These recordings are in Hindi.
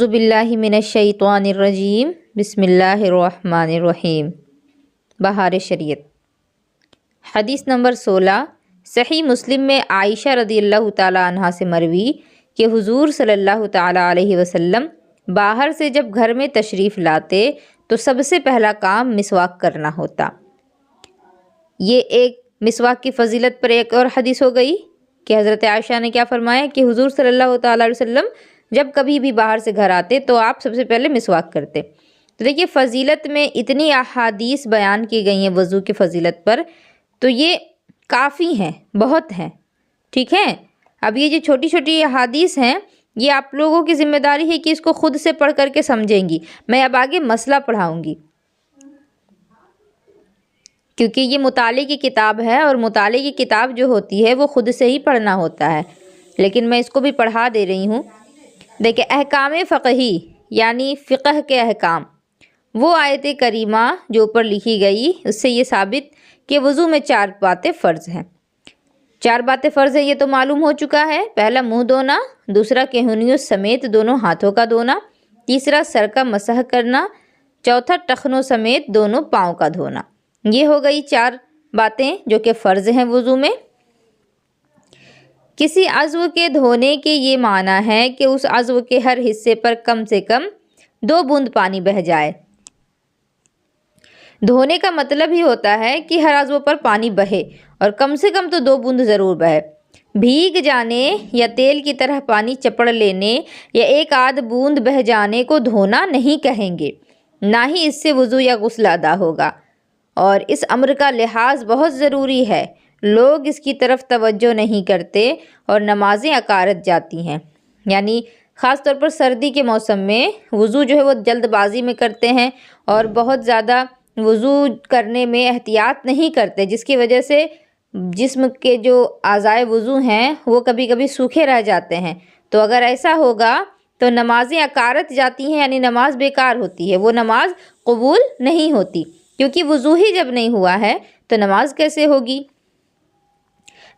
औज़ुबिल्लाहि मिनश्शैतानिर्रजीम बिस्मिल्लाहिर्रहमानिर्रहीम। बहार शरीयत। हदीस नंबर 16 सही मुस्लिम में आयशा रज़ियल्लाहु ताला अन्हा से मरवी कि हुज़ूर सल्लल्लाहु ताला अलैहि वसल्लम बाहर से जब घर में तशरीफ़ लाते तो सबसे पहला काम मिसवाक करना होता। ये एक मिसवाक की फ़जीलत पर एक और हदीस हो गई कि हज़रत आयशा ने क्या फ़रमाया कि हुज़ूर सल्लल्लाहु ताला अलैहि वसल्लम जब कभी भी बाहर से घर आते तो आप सबसे पहले मिसवाक करते। तो देखिए फ़जीलत में इतनी अहादीस बयान की गई हैं वज़ू की फ़जीलत पर, तो ये काफ़ी हैं, बहुत हैं। ठीक है, अब ये जो छोटी छोटी अहादीस हैं ये आप लोगों की ज़िम्मेदारी है कि इसको ख़ुद से पढ़ करके समझेंगी। मैं अब आगे मसला पढ़ाऊँगी क्योंकि ये मुताले की किताब है और मुताले की किताब जो होती है वो ख़ुद से ही पढ़ना होता है, लेकिन मैं इसको भी पढ़ा दे रही हूँ। देखिए अहकाम फ़क़ही यानी फ़िक़ह के अहकाम, वो आयत करीमा जो ऊपर लिखी गई उससे ये साबित कि वज़ू में 4 बातें फ़र्ज़ हैं। 4 बातें फ़र्ज़ है ये तो मालूम हो चुका है। पहला मुँह धोना, दूसरा केहूनियों समेत दोनों हाथों का धोना, तीसरा सर का मसह करना, चौथा टखनों समेत दोनों पाँव का धोना। ये हो गई 4 बातें जो कि फ़र्ज़ हैं वज़ू में। किसी अज़्व के धोने के ये माना है कि उस अज़्व के हर हिस्से पर कम से कम 2 बूंद पानी बह जाए। धोने का मतलब ही होता है कि हर अज़्व पर पानी बहे और कम से कम तो 2 बूंद ज़रूर बहे। भीग जाने या तेल की तरह पानी चपड़ लेने या एक आध बूंद बह जाने को धोना नहीं कहेंगे, ना ही इससे वज़ू या गुस्ल अदा होगा। और इस अम्र का लिहाज बहुत ज़रूरी है, लोग इसकी तरफ तवज्जो नहीं करते और नमाज़ें अकारत जाती हैं। यानी ख़ास तौर पर सर्दी के मौसम में वज़ू जो है वो जल्दबाजी में करते हैं और बहुत ज़्यादा वज़ू करने में एहतियात नहीं करते, जिसकी वजह से जिस्म के जो आज़ाए वज़ू हैं वो कभी कभी सूखे रह जाते हैं। तो अगर ऐसा होगा तो नमाज़ें अकारत जाती हैं, यानी नमाज बेकार होती है, वो नमाज कबूल नहीं होती, क्योंकि वज़ू ही जब नहीं हुआ है तो नमाज कैसे होगी।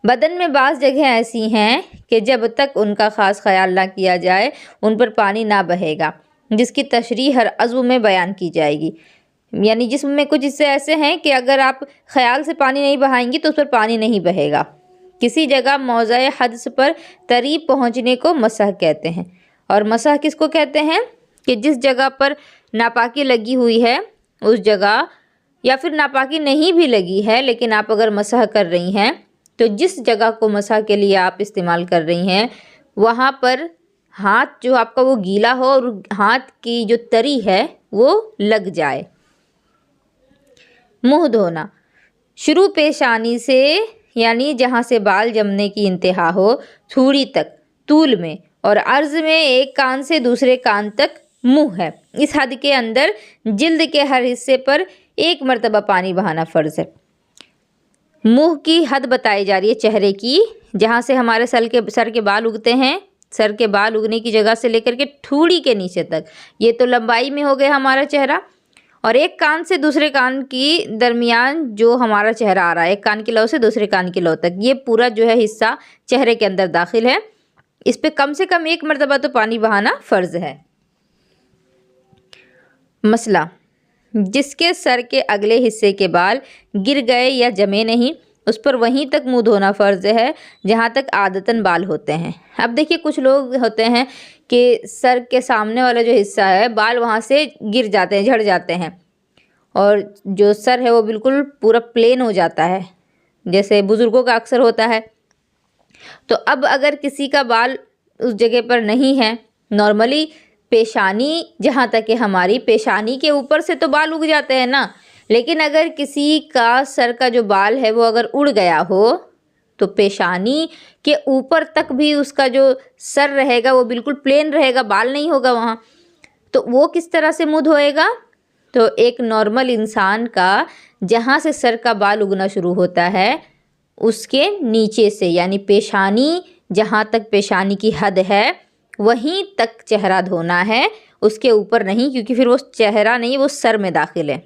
बदन में बाज़ जगह ऐसी हैं कि जब तक उनका ख़ास ख्याल ना किया जाए उन पर पानी ना बहेगा, जिसकी तशरीह हर अज़्व में बयान की जाएगी। यानी जिस्म में कुछ हिस्से ऐसे हैं कि अगर आप ख़याल से पानी नहीं बहाएंगी तो उस पर पानी नहीं बहेगा। किसी जगह मौज़े हदस पर करीब पहुँचने को मसह कहते हैं। और मसह किसको कहते हैं कि जिस जगह पर नापाकी लगी हुई है उस जगह, या फिर नापाकी नहीं भी लगी है लेकिन आप अगर मसह कर रही हैं तो जिस जगह को मसह के लिए आप इस्तेमाल कर रही हैं वहाँ पर हाथ जो आपका वो गीला हो और हाथ की जो तरी है वो लग जाए। मुँह धोना, शुरू पेशानी से यानी जहाँ से बाल जमने की इंतहा हो थूड़ी तक तूल में और अर्ज़ में एक कान से दूसरे कान तक मुँह है, इस हद के अंदर जिल्द के हर हिस्से पर 1 मरतबा पानी बहाना फ़र्ज़ है। मुँह की हद बताई जा रही है चेहरे की, जहाँ से हमारे सर के बाल उगते हैं, सर के बाल उगने की जगह से लेकर के ठूड़ी के नीचे तक, ये तो लंबाई में हो गया हमारा चेहरा। और एक कान से दूसरे कान की दरमियान जो हमारा चेहरा आ रहा है, एक कान की लौ से दूसरे कान की लौ तक, ये पूरा जो है हिस्सा चेहरे के अंदर दाखिल है। इस पे कम से कम 1 मरतबा तो पानी बहाना फ़र्ज़ है। मसला, जिसके सर के अगले हिस्से के बाल गिर गए या जमे नहीं उस पर वहीं तक मुँह धोना फ़र्ज़ है जहाँ तक आदतन बाल होते हैं। अब देखिए कुछ लोग होते हैं कि सर के सामने वाला जो हिस्सा है बाल वहाँ से गिर जाते हैं, झड़ जाते हैं और जो सर है वो बिल्कुल पूरा प्लेन हो जाता है, जैसे बुज़ुर्गों का अक्सर होता है। तो अब अगर किसी का बाल उस जगह पर नहीं है, नॉर्मली पेशानी जहाँ तक है हमारी पेशानी के ऊपर से तो बाल उग जाते हैं ना, लेकिन अगर किसी का सर का जो बाल है वो अगर उड़ गया हो तो पेशानी के ऊपर तक भी उसका जो सर रहेगा वो बिल्कुल प्लेन रहेगा, बाल नहीं होगा वहाँ। तो वो किस तरह से मुँह धोएगा? तो एक नॉर्मल इंसान का जहाँ से सर का बाल उगना शुरू होता है उसके नीचे से, यानी पेशानी जहाँ तक पेशानी की हद है वहीं तक चेहरा धोना है, उसके ऊपर नहीं, क्योंकि फिर वो चेहरा नहीं वो सर में दाखिल है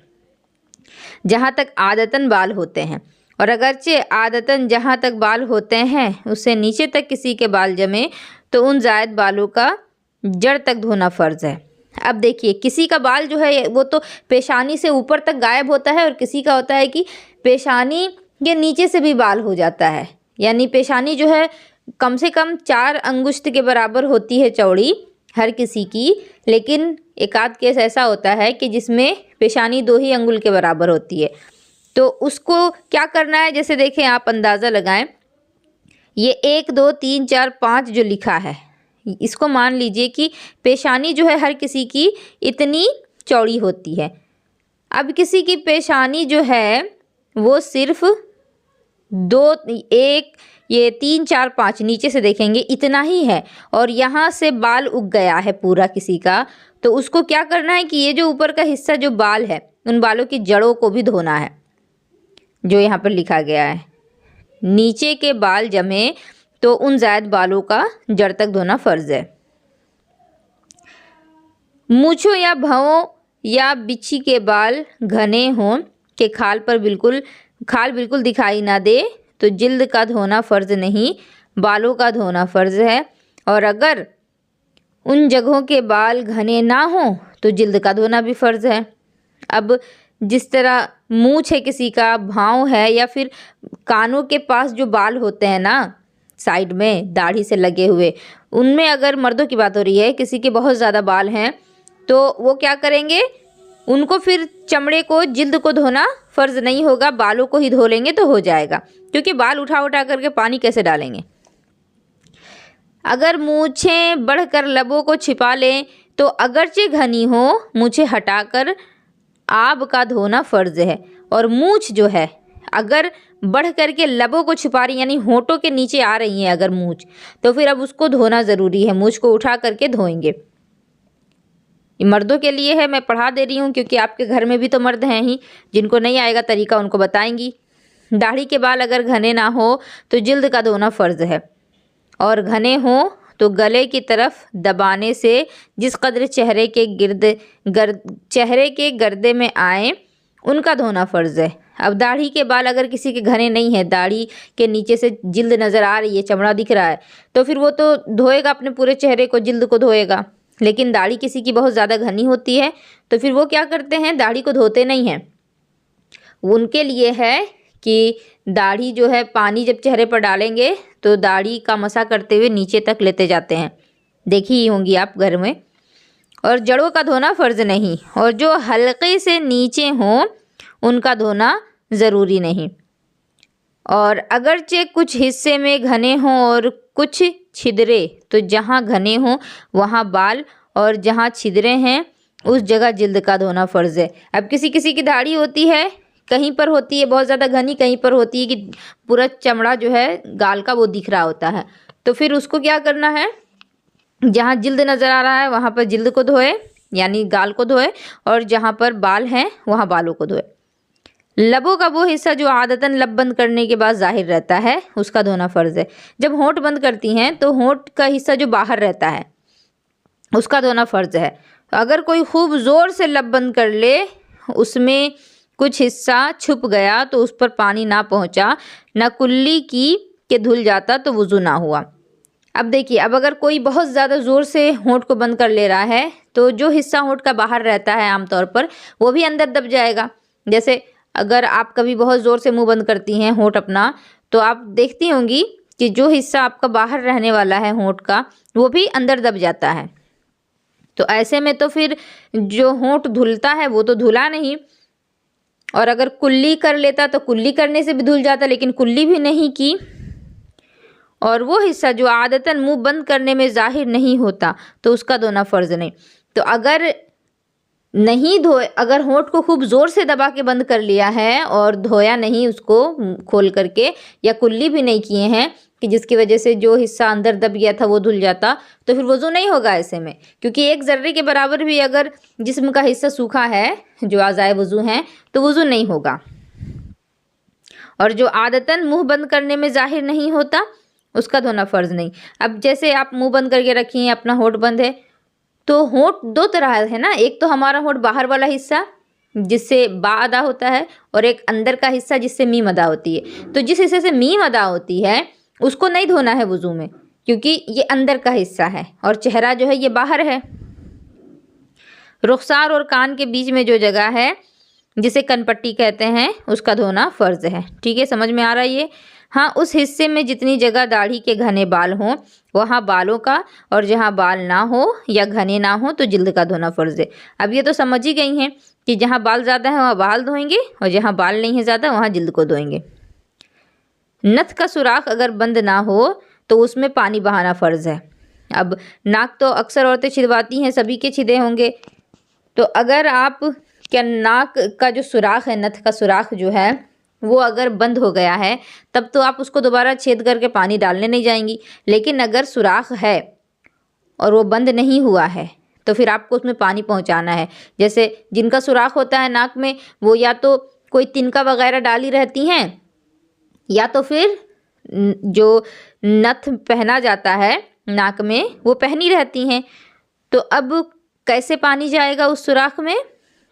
जहाँ तक आदतन बाल होते हैं। और अगरचे आदतन जहाँ तक बाल होते हैं उससे नीचे तक किसी के बाल जमे तो उन ज़ायद बालों का जड़ तक धोना फ़र्ज़ है। अब देखिए, किसी का बाल जो है वो तो पेशानी से ऊपर तक गायब होता है और किसी का होता है कि पेशानी के नीचे से भी बाल हो जाता है। यानी पेशानी जो है कम से कम 4 अंगुष्ठ के बराबर होती है चौड़ी हर किसी की, लेकिन एक आध केस ऐसा होता है कि जिसमें पेशानी 2 ही अंगुल के बराबर होती है। तो उसको क्या करना है, जैसे देखें आप अंदाज़ा लगाएं, ये 1 2 3 4 5 जो लिखा है, इसको मान लीजिए कि पेशानी जो है हर किसी की इतनी चौड़ी होती है। अब किसी की पेशानी जो है वो सिर्फ 2 1 ये 3 4 5 नीचे से देखेंगे इतना ही है और यहाँ से बाल उग गया है पूरा किसी का, तो उसको क्या करना है कि ये जो ऊपर का हिस्सा जो बाल है उन बालों की जड़ों को भी धोना है, जो यहाँ पर लिखा गया है। नीचे के बाल जमे तो उन ज़ायद बालों का जड़ तक धोना फ़र्ज़ है। मूँछों या भौं या बिच्छी के बाल घने हों कि खाल बिल्कुल दिखाई ना दे तो जिल्द का धोना फ़र्ज़ नहीं, बालों का धोना फ़र्ज़ है। और अगर उन जगहों के बाल घने ना हों तो जिल्द का धोना भी फ़र्ज़ है। अब जिस तरह मूँछ है किसी का, भाव है, या फिर कानों के पास जो बाल होते हैं ना साइड में दाढ़ी से लगे हुए, उनमें अगर मर्दों की बात हो रही है, किसी के बहुत ज़्यादा बाल हैं तो वो क्या करेंगे, उनको फिर चमड़े को जिल्द को धोना फ़र्ज़ नहीं होगा, बालों को ही धो लेंगे तो हो जाएगा, क्योंकि बाल उठा करके पानी कैसे डालेंगे। अगर मूँछें बढ़कर लबों को छिपा लें तो अगरचे घनी हो मूँछें हटाकर आब का धोना फ़र्ज़ है। और मूँछ जो है अगर बढ़ करके लबों को छिपा रही यानी होंठों के नीचे आ रही है अगर मूँछ, तो फिर अब उसको धोना ज़रूरी है, मूँछ को उठा करके धोएंगे। ये मर्दों के लिए है, मैं पढ़ा दे रही हूँ क्योंकि आपके घर में भी तो मर्द हैं ही, जिनको नहीं आएगा तरीका उनको बताएंगी। दाढ़ी के बाल अगर घने ना हो तो जिल्द का धोना फ़र्ज़ है, और घने हों तो गले की तरफ दबाने से जिस कदर चेहरे के गर्दे में आए उनका धोना फ़र्ज़ है। अब दाढ़ी के बाल अगर किसी के घने नहीं है, दाढ़ी के नीचे से जिल्द नज़र आ रही है, चमड़ा दिख रहा है, तो फिर वो तो धोएगा अपने पूरे चेहरे को, जिल्द को धोएगा। लेकिन दाढ़ी किसी की बहुत ज़्यादा घनी होती है तो फिर वो क्या करते हैं, दाढ़ी को धोते नहीं हैं। उनके लिए है कि दाढ़ी जो है पानी जब चेहरे पर डालेंगे तो दाढ़ी का मसा करते हुए नीचे तक लेते जाते हैं, देखी ही होंगी आप घर में। और जड़ों का धोना फ़र्ज़ नहीं, और जो हल्के से नीचे हों उनका धोना ज़रूरी नहीं। और अगरचे कुछ हिस्से में घने हों और कुछ छिद्रे तो जहाँ घने हों वहाँ बाल और जहाँ छिद्रे हैं उस जगह जिल्द का धोना फ़र्ज़ है। अब किसी किसी की दाढ़ी होती है, कहीं पर होती है बहुत ज़्यादा घनी, कहीं पर होती है कि पूरा चमड़ा जो है गाल का वो दिख रहा होता है, तो फिर उसको क्या करना है, जहाँ जिल्द नज़र आ रहा है वहाँ पर जिल्द को धोए यानी गाल को धोए, और जहाँ पर बाल हैं वहाँ बालों को धोए। लबों का वो हिस्सा जो आदतन लब बंद करने के बाद ज़ाहिर रहता है उसका धोना फ़र्ज़ है। जब होंठ बंद करती हैं तो होंठ का हिस्सा जो बाहर रहता है उसका धोना फ़र्ज़ है। अगर कोई खूब ज़ोर से लब बंद कर ले, उसमें कुछ हिस्सा छुप गया तो उस पर पानी ना पहुँचा, ना कुल्ली की के धुल जाता तो वुज़ू ना हुआ। अब देखिए, अब अगर कोई बहुत ज़्यादा ज़ोर से होंठ को बंद कर ले रहा है तो जो हिस्सा होंठ का बाहर रहता है आमतौर पर वो भी अंदर दब जाएगा। जैसे अगर आप कभी बहुत ज़ोर से मुंह बंद करती हैं होंठ अपना, तो आप देखती होंगी कि जो हिस्सा आपका बाहर रहने वाला है होंठ का वो भी अंदर दब जाता है। तो ऐसे में तो फिर जो होंठ धुलता है वो तो धुला नहीं, और अगर कुल्ली कर लेता तो कुल्ली करने से भी धुल जाता, लेकिन कुल्ली भी नहीं की और वो हिस्सा जो आदतन मुंह बंद करने में ज़ाहिर नहीं होता तो उसका धोना फ़र्ज़ नहीं। तो अगर नहीं धोए, अगर होंठ को खूब ज़ोर से दबा के बंद कर लिया है और धोया नहीं उसको खोल करके, या कुल्ली भी नहीं किए हैं कि जिसकी वजह से जो हिस्सा अंदर दब गया था वो धुल जाता, तो फिर वज़ू नहीं होगा ऐसे में, क्योंकि 1 ज़र्रे के बराबर भी अगर जिस्म का हिस्सा सूखा है जो आज़ाए वज़ू हैं तो वज़ू नहीं होगा। और जो आदतन मुँह बंद करने में ज़ाहिर नहीं होता उसका धोना फ़र्ज़ नहीं। अब जैसे आप मुँह बंद करके रखी हैं, अपना होंठ बंद है, तो होंठ 2 तरह है ना, एक तो हमारा होंठ बाहर वाला हिस्सा जिससे बा अदा होता है, और एक अंदर का हिस्सा जिससे मीम अदा होती है। तो जिस हिस्से से मीम अदा होती है उसको नहीं धोना है वज़ू में, क्योंकि ये अंदर का हिस्सा है और चेहरा जो है ये बाहर है। रुखसार और कान के बीच में जो जगह है जिसे कनपट्टी कहते हैं उसका धोना फ़र्ज़ है। ठीक है, समझ में आ रहा है ये। हाँ, उस हिस्से में जितनी जगह दाढ़ी के घने बाल हों वहाँ बालों का, और जहाँ बाल ना हो या घने ना हो तो जिल्द का धोना फ़र्ज़ है। अब ये तो समझ ही गई हैं कि जहाँ बाल ज़्यादा है वहाँ बाल धोएंगे और जहाँ बाल नहीं है ज़्यादा वहाँ जिल्द को धोएंगे। नथ का सुराख अगर बंद ना हो तो उसमें पानी बहाना फ़र्ज़ है। अब नाक तो अक्सर औरतें छिदवाती हैं, सभी के छिदे होंगे। तो अगर आप क्या नाक का जो सुराख है, नथ का सुराख जो है वो अगर बंद हो गया है तब तो आप उसको दोबारा छेद करके पानी डालने नहीं जाएंगी। लेकिन अगर सुराख है और वो बंद नहीं हुआ है तो फिर आपको उसमें पानी पहुंचाना है। जैसे जिनका सुराख होता है नाक में वो या तो कोई तिनका वगैरह डाली रहती हैं या तो फिर जो नथ पहना जाता है नाक में वो पहनी रहती हैं। तो अब कैसे पानी जाएगा उस सुराख में?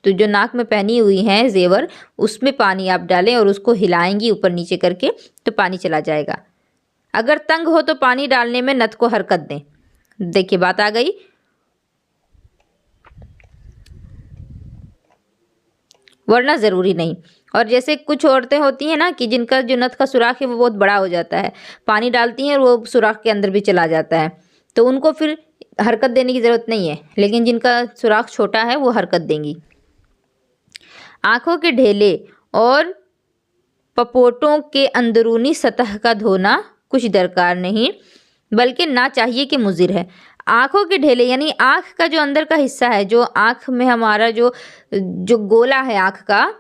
तो जो नाक में पहनी हुई हैं जेवर उसमें पानी आप डालें और उसको हिलाएंगी ऊपर नीचे करके तो पानी चला जाएगा। अगर तंग हो तो पानी डालने में नथ को हरकत दें। देखिए बात आ गई। वरना ज़रूरी नहीं। और जैसे कुछ औरतें होती हैं ना कि जिनका जो नथ का सुराख है वो बहुत बड़ा हो जाता है, पानी डालती हैं और वो सुराख के अंदर भी चला जाता है, तो उनको फिर हरकत देने की ज़रूरत नहीं है। लेकिन जिनका सुराख छोटा है वो हरकत देंगी। आँखों के ढेले और पपोटों के अंदरूनी सतह का धोना कुछ दरकार नहीं बल्कि ना चाहिए कि मुज़िर है। आँखों के ढेले यानी आँख का जो अंदर का हिस्सा है, जो आँख में हमारा जो गोला है आँख का,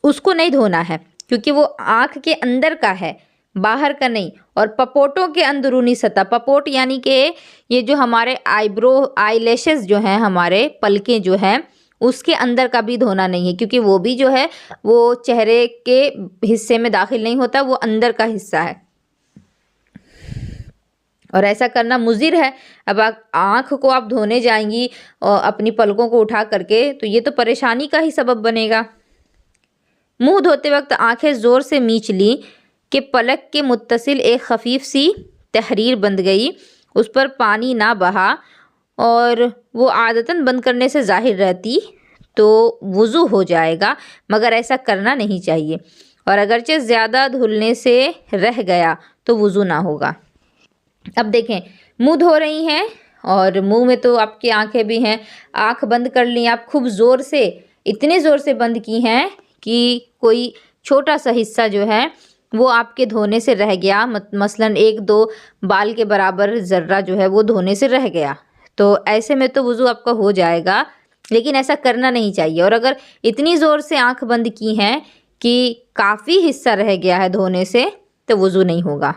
उसको नहीं धोना है क्योंकि वो आँख के अंदर का है, बाहर का नहीं। और पपोटों के अंदरूनी सतह, पपोट यानी कि ये जो हमारे आईलैशेस जो हैं, हमारे पलकें जो हैं, उसके अंदर का भी धोना नहीं है क्योंकि वो भी जो है वो चेहरे के हिस्से में दाखिल नहीं होता, वो अंदर का हिस्सा है और ऐसा करना मुज़िर है। अब आँख को आप धोने जाएंगी और अपनी पलकों को उठा करके तो ये तो परेशानी का ही सबब बनेगा। मुंह धोते वक्त आंखें ज़ोर से मींच ली कि पलक के मुत्तसिल एक खफीफ सी तहरीर बंध गई, उस पर पानी ना बहा और वो आदतन बंद करने से ज़ाहिर रहती तो वुज़ू हो जाएगा, मगर ऐसा करना नहीं चाहिए। और अगरचे ज़्यादा धुलने से रह गया तो वुज़ू ना होगा। अब देखें, मुंह धो रही हैं और मुंह में तो आपकी आंखें भी हैं, आंख बंद कर ली आप खूब ज़ोर से, इतने ज़ोर से बंद की हैं कि कोई छोटा सा हिस्सा जो है वो आपके धोने से रह गया, मसलन 1-2 बाल के बराबर ज़र्रा जो है वो धोने से रह गया, तो ऐसे में तो वुज़ू आपका हो जाएगा। लेकिन ऐसा करना नहीं चाहिए। और अगर इतनी ज़ोर से आंख बंद की हैं कि काफ़ी हिस्सा रह गया है धोने से तो वुज़ू नहीं होगा।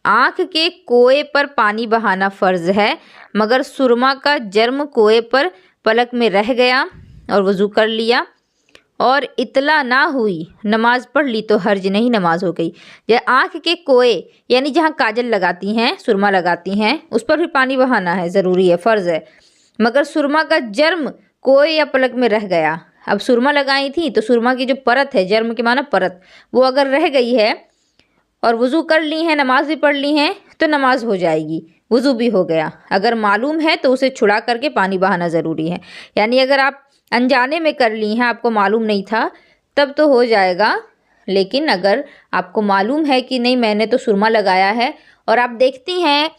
आँख के कोए पर पानी बहाना फ़र्ज़ है, मगर सुरमा का जर्म कोए पर पलक में रह गया और वज़ू कर लिया और इतला ना हुई, नमाज पढ़ ली तो हर्ज नहीं, नमाज हो गई। या आँख के कोए यानी जहाँ काजल लगाती हैं, सुरमा लगाती हैं, उस पर भी पानी बहाना है, ज़रूरी है, फ़र्ज़ है। मगर सुरमा का जर्म कोए या पलक में रह गया। अब सुरमा लगाई थी तो सुरमा की जो परत है, जर्म के माना परत, वो अगर रह गई है और वज़ू कर ली है, नमाज भी पढ़ ली हैं तो नमाज हो जाएगी, वज़ू भी हो गया। अगर मालूम है तो उसे छुड़ा करके पानी बहाना ज़रूरी है। यानी अगर आप अनजाने में कर ली हैं, आपको मालूम नहीं था, तब तो हो जाएगा। लेकिन अगर आपको मालूम है कि नहीं मैंने तो सुरमा लगाया है और आप देखती हैं,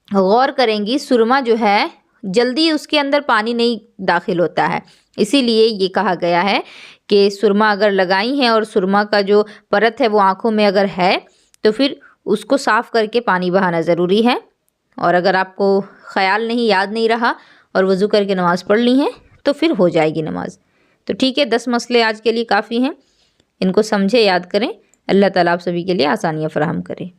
गौर करेंगी, सुरमा जो है जल्दी उसके अंदर पानी नहीं दाखिल होता है, इसीलिए ये कहा गया है कि सुरमा अगर लगाई हैं और सुरमा का जो परत है वो आँखों में अगर है तो फिर उसको साफ़ करके पानी बहाना ज़रूरी है। और अगर आपको ख़याल नहीं, याद नहीं रहा और वज़ू करके नमाज़ पढ़ ली हैं तो फिर हो जाएगी नमाज। तो ठीक है, 10 मसले आज के लिए काफ़ी हैं, इनको समझे, याद करें। अल्लाह ताला आप सभी के लिए आसानियाँ फ़राहम करे।